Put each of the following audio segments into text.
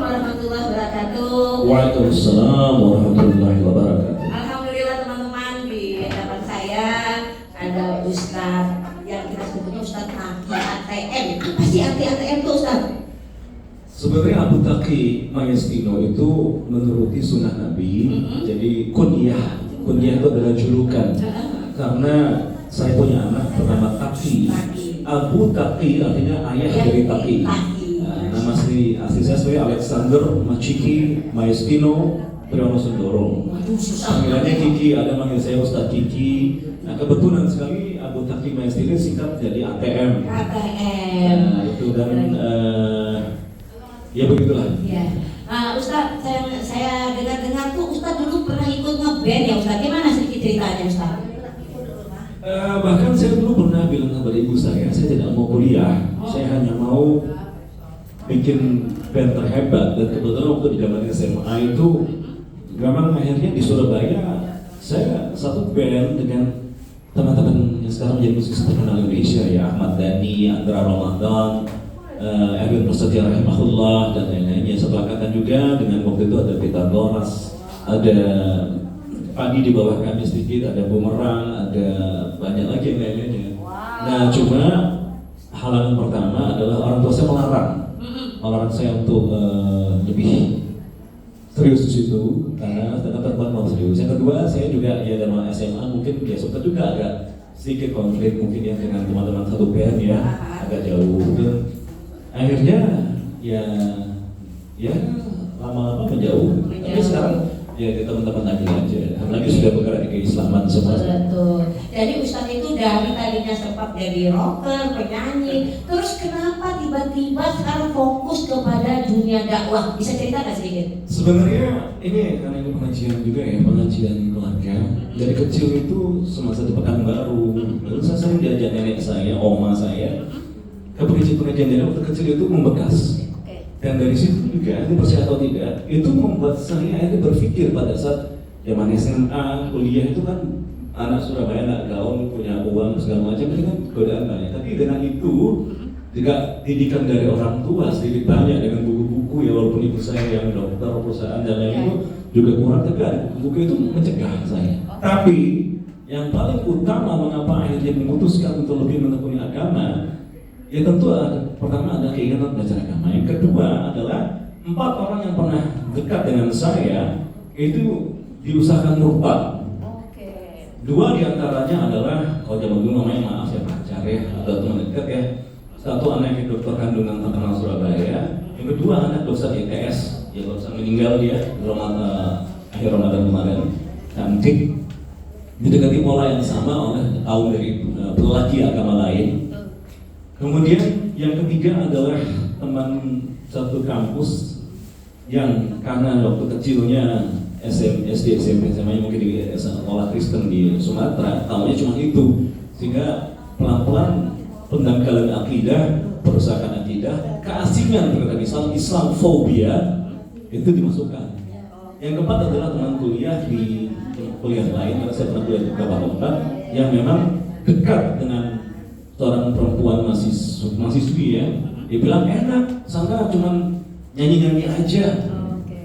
warahmatullahi wabarakatuh. Waalaikumsalam warahmatullahi wabarakatuh. Alhamdulillah teman-teman, di hadapan saya ada Ustadz yang kita sebutnya Ustadz Maki ATM. Apa sih ATM itu Ustadz? Sebenarnya Abu Taqi Mayastino itu menuruti sunnah Nabi. Jadi kunyah itu adalah julukan. Karena saya punya anak bernama Taqi. Abu Taqi artinya ayah dari Taqi. Nama asli saya sebenarnya Alexander Maciki Mayastino Priyono Sundoro. Panggilannya Kiki, ada manggil saya Ustadz Kiki. Nah kebetulan sekali Abu Taqi Mayastino singkat jadi ATM. Nah itu dan ya begitulah. Ya. Ustadz, saya dengar tuh Ustadz dulu pernah ikut ngeband ya Ustadz. Gimana sedikit ceritanya Ustadz? Bahkan saya dulu pernah bilang kepada ibu saya tidak mau kuliah. Saya hanya mau bikin band terhebat. Dan kebetulan waktu di zaman SMA itu memang akhirnya di Surabaya saya satu band dengan teman-teman yang sekarang menjadi musisi terkenal Indonesia ya, Ahmad Dhani, Andra Ramadan, Erwin Prasetya rahimahullah dan lain-lainnya. Satu angkatan juga dengan waktu itu ada Peter Doras, ada Padi di bawah kami sedikit, ada Bumerang, ada banyak lagi yang lain-lainnya. Nah cuma halangan pertama adalah orang tua saya melarang saya untuk lebih serius di situ karena ternyata mau serius. Yang kedua saya juga ya dalam SMA mungkin ya sempat juga agak sedikit konflik mungkin ya dengan teman-teman satu band ya agak jauh. Dan akhirnya ya lama-lama menjauh. Tapi sekarang ya teman-teman lagi aja. Apalagi sudah bergerak di keislaman semua. Betul. Jadi Ustadz itu dari tadinya sempat jadi rocker, penyanyi, terus kenapa tiba-tiba sekarang fokus kepada dunia dakwah? Bisa cerita nggak sedikit? Sebenarnya ini karena ini pengajian juga ya, pengajian keluarga. Dari kecil itu semasa di Pekanbaru, lalu saya sering diajak nenek saya, oma saya ke pengajian dari waktu kecil itu membekas. Dan dari situ juga, ini percaya atau tidak, itu membuat saya akhirnya berpikir pada saat zaman SMA, kuliah itu kan anak Surabaya anak gaul, punya uang segala macam itu kan godaan banyak. Tapi dengan itu juga didikan dari orang tua sedikit banyak dengan buku-buku ya, walaupun ibu saya yang dokter perusahaan dan lain itu juga kurang, tapi buku itu mencegah saya. Tapi yang paling utama mengapa akhirnya memutuskan untuk lebih menekuni agama, ya tentu pertama ada keinginan belajar agama. Yang kedua adalah 4 orang yang pernah dekat dengan saya itu diusahakan murtad. 2 diantaranya adalah kalau zaman dulu namanya maaf ya pacar ya atau teman dekat ya. Satu anak dokter kandungan terkenal Surabaya. Yang kedua anak dosen ITS, ya dosen meninggal dia akhir Ramadan kemarin. Cantik, didekati pola yang sama oleh kaum dari pelaki agama lain. Kemudian yang ketiga adalah teman satu kampus yang karena waktu kecilnya SD, SMP, SMA mungkin di sekolah Kristen di Sumatera, tahunya cuma itu, sehingga pelan-pelan pendangkalan akidah, perusahaan akidah, keasingan terhadap Islam fobia itu dimasukkan. Yang keempat adalah teman kuliah di kuliah lain, karena saya pernah kuliah di beberapa tempat yang memang dekat dengan seorang perempuan mahasiswi ya, dia bilang enak, sangka cuma nyanyi-nyanyi aja,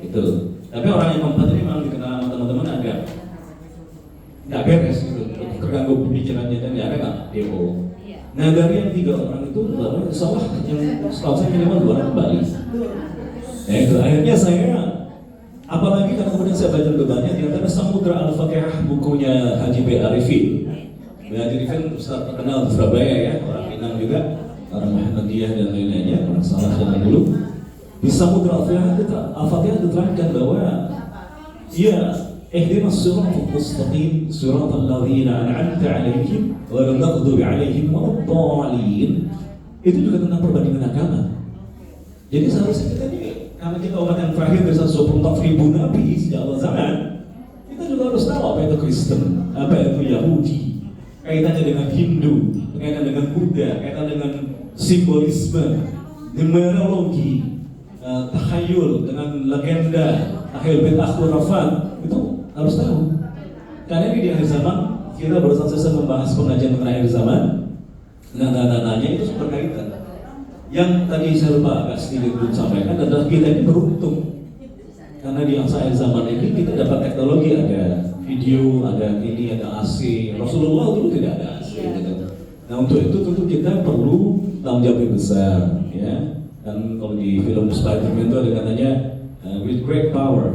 gitu. Tapi orang yang keempat ini memang dikenal sama teman-teman agak nggak beres gitu, terganggu pemikirannya dan dia ada nggak demo. Nah dari yang 3 orang itu, salah yang setahu saya minimal 2 orang kembali. Ya itu akhirnya saya, apalagi karena kemudian saya belajar lebih banyak di antara Samudra Al-Fatihah bukunya Haji B. Arifin. Haji Arifin Ustaz terkenal di Surabaya ya, orang Minang juga, orang Muhammadiyah dan lain-lainnya, orang salah zaman dulu. Di Samudra Al-Fatihah diterangkan bahwa ya ihdinas siratal mustaqim siratal ladzina an'amta 'alaihim ghairil maghdubi 'alaihim waladdallin. Itu juga tentang perbandingan agama. Jadi seharusnya kita ini, karena kita umat yang terakhir dari 124.000 nabi sejak awal zaman, kita juga harus tahu apa itu Kristen, apa itu Yahudi, kaitannya dengan Hindu, kaitan dengan Buddha, kaitan dengan simbolisme, numerologi, takhayul dengan legenda, takhayul bid'ah khurafat, itu harus tahu. Karena ini di akhir zaman, kita baru selesai membahas pengajian mengenai akhir zaman, dan data-datanya itu berkaitan. Yang tadi saya lupa agak sedikit belum sampaikan adalah kita ini beruntung karena di akhir zaman ini kita dapat teknologi, ada video, ada ini, ada AC. Rasulullah dulu tidak ada AC. Gitu. Nah untuk itu tentu kita perlu tanggung jawab yang besar, ya. Dan kalau di film Spider-Man itu ada katanya with great power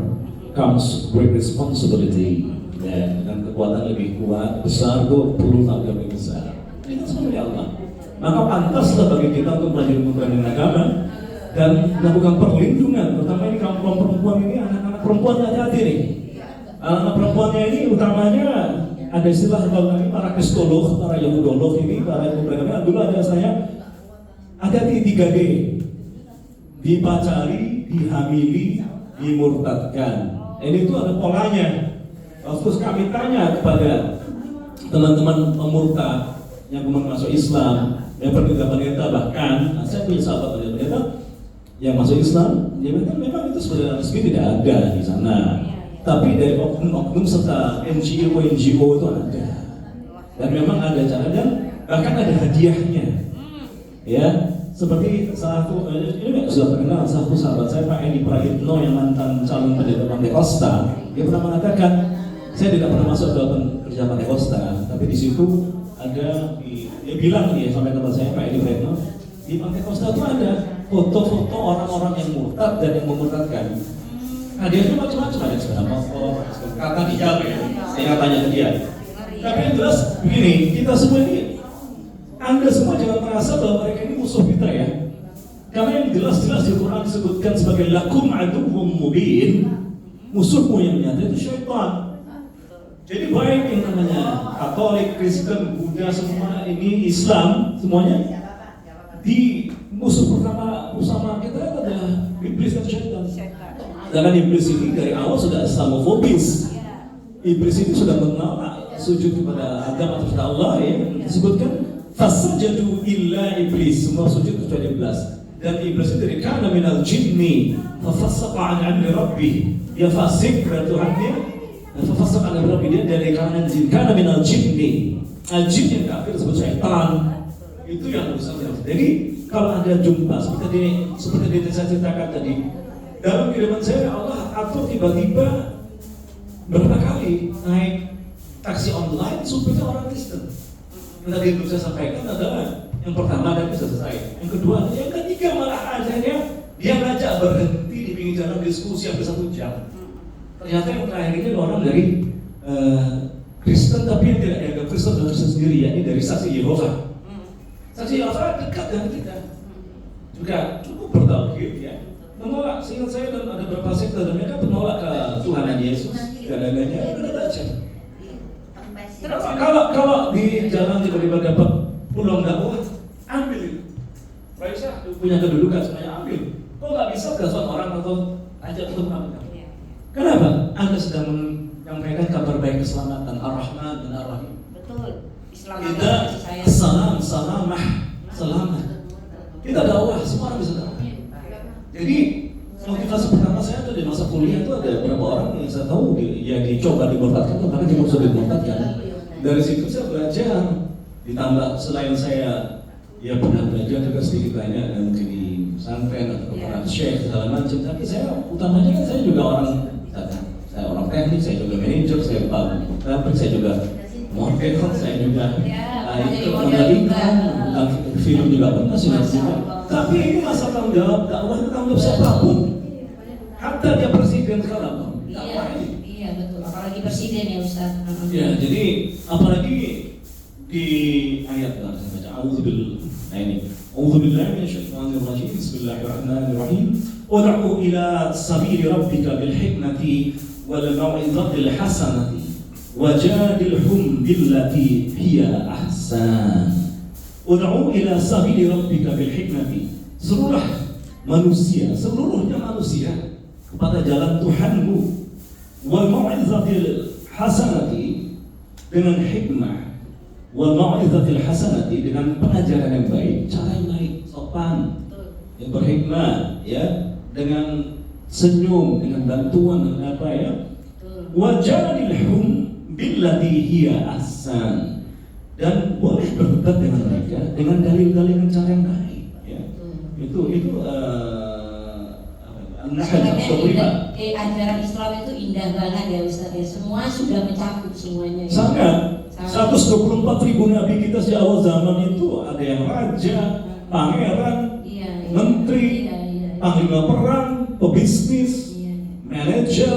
comes great responsibility. Ya, dengan kekuatan lebih kuat, besar itu perlu tanggung jawab yang besar. Itu seperti Allah. Maka pantaslah bagi kita untuk belajar memperhatikan agama dan melakukan perlindungan. Pertama ini kaum perempuan ini, anak-anak perempuan hati-hati nih. Anak-anak perempuannya ini utamanya ada istilah kalau kami para kristolog, para yahudolog ini, para ilmu dulu ada saya hati-hati 3D. Dipacari, dihamili, dimurtadkan. Ini itu ada polanya. Terus kami tanya kepada teman-teman pemurtad yang kemudian masuk Islam, yang pendeta bahkan, saya punya sahabat pendeta yang masuk Islam, dia bilang memang itu sebenarnya resmi tidak ada di sana, tapi dari oknum-oknum serta NGO itu ada, dan memang ada cara dan bahkan ada hadiahnya, ya. Seperti salah satu, ini sudah terkenal, salah satu sahabat saya Pak Edi Prayitno yang mantan calon pendeta Pantekosta, dia pernah mengatakan, saya tidak pernah masuk dalam kerja Pantekosta, tapi di situ ada, dia bilang dia sampai tempat saya Pak Edi Prayitno, di Pantekosta itu ada foto-foto orang-orang yang murtad dan yang memurtadkan. Nah dia itu macam-macam, ada sepeda motor, kata dijaga ya, saya tanya ke dia. Tapi yang jelas begini, kita semua ini, Anda semua jangan merasa bahwa mereka ini musuh kita ya. Karena yang jelas-jelas di Quran disebutkan sebagai lakum aduwwum mubin, musuhmu yang nyata itu syaitan. Jadi baik yang namanya Katolik, Kristen, Buddha, semua ini Islam, semuanya di musuh pertama bersama kita adalah iblis dan syaitan. Karena iblis ini dari awal sudah Islamofobis. Iblis ini sudah menolak sujud kepada Adam atau kepada Allah ya. Disebutkan fasajadu illa iblis, semua sujud kecuali iblis. Dan iblis itu dari kana minal jinni fafassaqa an amri rabbih. Dia fasik kepada Tuhannya. Fafassaqa an amri rabbih, dia dari kalangan jin. Kana minal jinni. Al-jin yang kafir disebut syaitan. Itu yang besar. Jadi kalau Anda jumpa seperti saya ceritakan tadi, dalam kehidupan saya Allah atur tiba-tiba berapa kali naik taksi online supirnya orang Kristen. Yang tadi saya sampaikan adalah yang pertama dan bisa selesai. Yang kedua, yang ketiga malah akhirnya dia ngajak berhenti di pinggir jalan diskusi hampir 1 jam. Ternyata yang terakhir ini orang dari Kristen tapi yang tidak dianggap Kristen dan Kristen sendiri, yakni dari saksi Yehova. Saksi Yehova dekat dengan kita, juga cukup bertauhid ya. Menolak, seingat saya dan ada beberapa sekte dan mereka menolak ke Tuhanan Yesus. Kadang-kadang udah baca. Kalau di jalan tiba-tiba dapat peluang dakwah, ambil itu. Raisa punya kedudukan semuanya ambil. Kok nggak bisa ke suatu orang atau ajak ketemu kamu? Kenapa? Anda sedang menyampaikan kabar baik keselamatan Ar-Rahman dan Ar-Rahim. Betul. Kita selamat. Kita dakwah, semua orang bisa dakwah. Jadi motivasi pertama saya tuh di masa kuliah itu ada beberapa orang yang saya tahu ya dicoba dimurtadkan tuh karena dia sudah dimurtadkan. Dari situ saya belajar, ditambah selain saya ya pernah belajar juga sedikit banyak mungkin di pesantren atau para syekh segala macam. Tapi saya utamanya kan saya juga orang saya orang teknik, saya juga manajer, saya pabrik, saya juga model, saya juga itu mengalihkan film juga pernah sih juga. Tapi ini masa tanggung jawab dakwah, tanggung jawab siapapun. Hatta dia presiden sekarang. Iya betul. Apalagi presiden ya Ustaz. Ya jadi apalagi di ayat yang saya baca A'udzubillahi minasyaitonirrajim. Bismillahirrahmanirrahim. Ud'u ila sabili rabbika bil hikmati wal mau'izatil hasanati wajadilhum billati hiya ahsan. Ud'u ila sabili rabbika bil hikmati. Seluruhnya manusia kepada jalan Tuhanmu, wal mau'izatil hasanati, dengan hikmah, wal mau'izatil hasanati, dengan pengajaran yang baik, cara yang baik, sopan, yang berhikmah, ya, dengan senyum, dengan bantuan, dengan apa ya, wajadilhum billati hiya ahsan, dan boleh berdebat dengan mereka dengan dalil-dalil yang cara yang baik, ya. itu ajaran Islam itu indah banget ya Ustaz ya. Semua sudah mencakup semuanya. Sangat. 124.000 nabi kita sejak awal zaman itu ada yang raja, pangeran, menteri, panglima perang, pebisnis, manajer,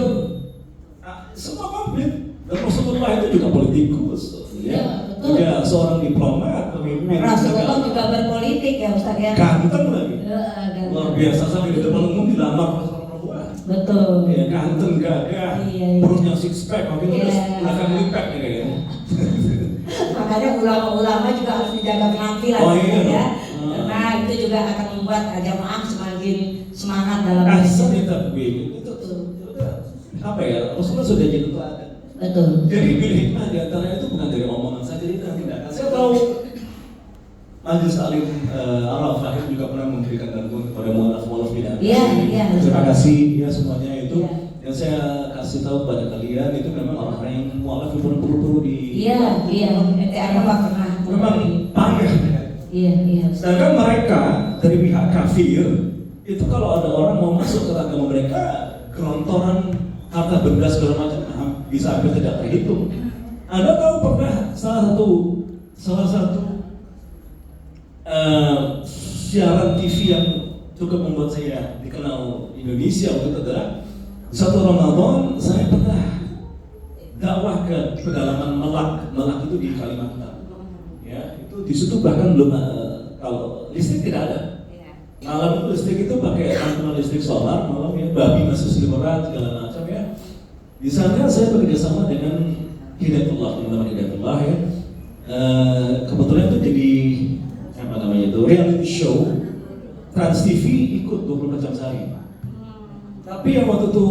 semua komplit. Dan Rasulullah itu juga politikus, ya, juga seorang diplomat, pemimpin. Rasulullah juga berpolitik ya Ustaz ya. Ganteng lagi. Luar biasa sampai di depan umum dilamar seorang perempuan. Betul. Ya, ganteng, gagah, perutnya six pack, mungkin terus belakang lipek nih kayaknya. Makanya ulama-ulama juga harus dijaga penampilan ya. Karena itu juga akan membuat jamaah semakin semangat dalam itu apa ya? Rasulullah sudah jadi teladan. Betul. Jadi bil hikmah di antaranya itu bukan dari omongan saja, jadi tindakan. Saya tahu Majelis Alim Arafah juga pernah memberikan bantuan kepada mualaf-mualaf bid'ah. Iya. Terima kasih ya semuanya itu. Yang saya kasih tahu kepada kalian itu memang orang-orang yang mualaf yang perlu di. Iya. Arafah pernah. Memang payah. Iya. Sedangkan mereka dari pihak kafir itu kalau ada orang mau masuk ke agama mereka, gelontoran harta benda segala macam bisa hampir tidak terhitung. Anda tahu pernah salah satu siaran TV yang cukup membuat saya dikenal Indonesia waktu itu adalah satu Ramadan saya pernah dakwah ke pedalaman Melak itu di Kalimantan. Ya, itu di situ bahkan belum kalau listrik tidak ada. Malam itu listrik itu pakai pantulan listrik solar, malam ya babi masih seliweran segala macam ya. Di sana saya bekerjasama dengan Hidayatullah, teman-teman Hidayatullah ya. Kebetulan itu jadi apa namanya itu reality show Trans TV ikut 24 jam sehari. Tapi yang waktu itu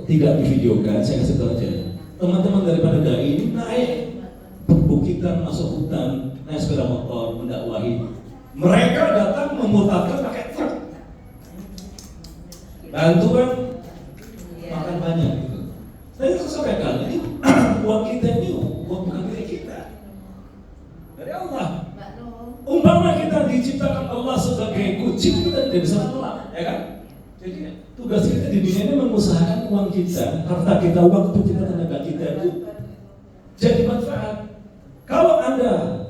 tidak divideokan, saya kasih tahu aja. Teman-teman daripada dai ini naik perbukitan, masuk hutan, naik sepeda motor, mendakwahi. Mereka datang memurtadkan pakai truk. Bantuan makan banyak gitu. Saya sampaikan ini uang kita ini uang bukan milik kita, dari Allah. Umpama kita diciptakan Allah sebagai kucing, kita tidak bisa menolak, ya kan? Jadi tugas kita di dunia ini mengusahakan uang kita, harta kita, waktu kita, tenaga kita itu jadi manfaat. Kalau Anda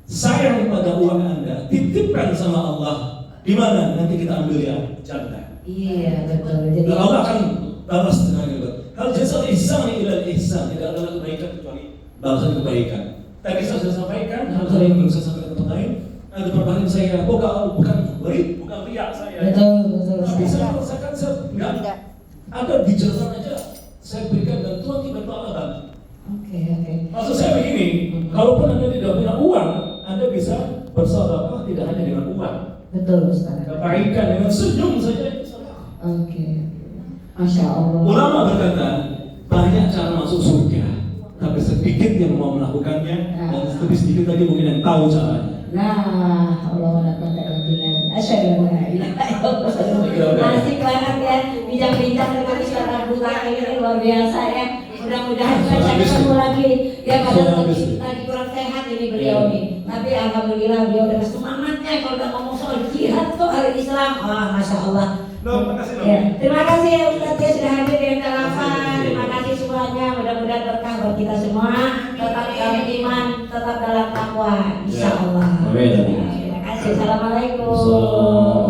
sayang pada uang Anda, titipkan sama Allah. Di mana nanti kita ambil ya jannah. Iya betul. Jadi Allah akan balas tenaga kita. Hal jasa ihsan ila ihsan, tidak ada kebaikan kecuali balasan kebaikan. Tadi saya sudah sampaikan hal-hal yang belum saya sampaikan ke tempat lain. Ada perbandingan saya, bukan riak saya. Betul. Tapi saya merasakan enggak. Ada di jalan aja saya berikan bantuan tiba-tiba Allah bantu. Oke. Maksud saya begini, kalaupun Anda tidak punya uang, Anda bisa bersedekah tidak hanya dengan uang. Betul Ustaz. Kebaikan dengan senyum saja itu sedekah. Oke. Masya Allah. Ulama berkata banyak cara masuk surga, tapi sedikit yang mau melakukannya dan lebih sedikit lagi mungkin yang tahu caranya. Nah, Allah asyhadu an la ilaha illallah. Asik banget ya bincang-bincang dengan Ustaz Abdul Latif ini luar biasa ya. Mudah-mudahan kita ketemu lagi. Ya padahal tadi kurang sehat ini beliau nih. Tapi alhamdulillah beliau dengan semangatnya kalau udah ngomong soal jihad tuh hari Islam. Wah, Masya Allah. Ya. Terima kasih ya Ustaz ya sudah hadir di Arafah. Terima kasih semuanya. Mudah-mudahan berkah buat kita semua. Tetap dalam iman, tetap dalam takwa. Insya Allah. Amin. Terima kasih. Assalamualaikum.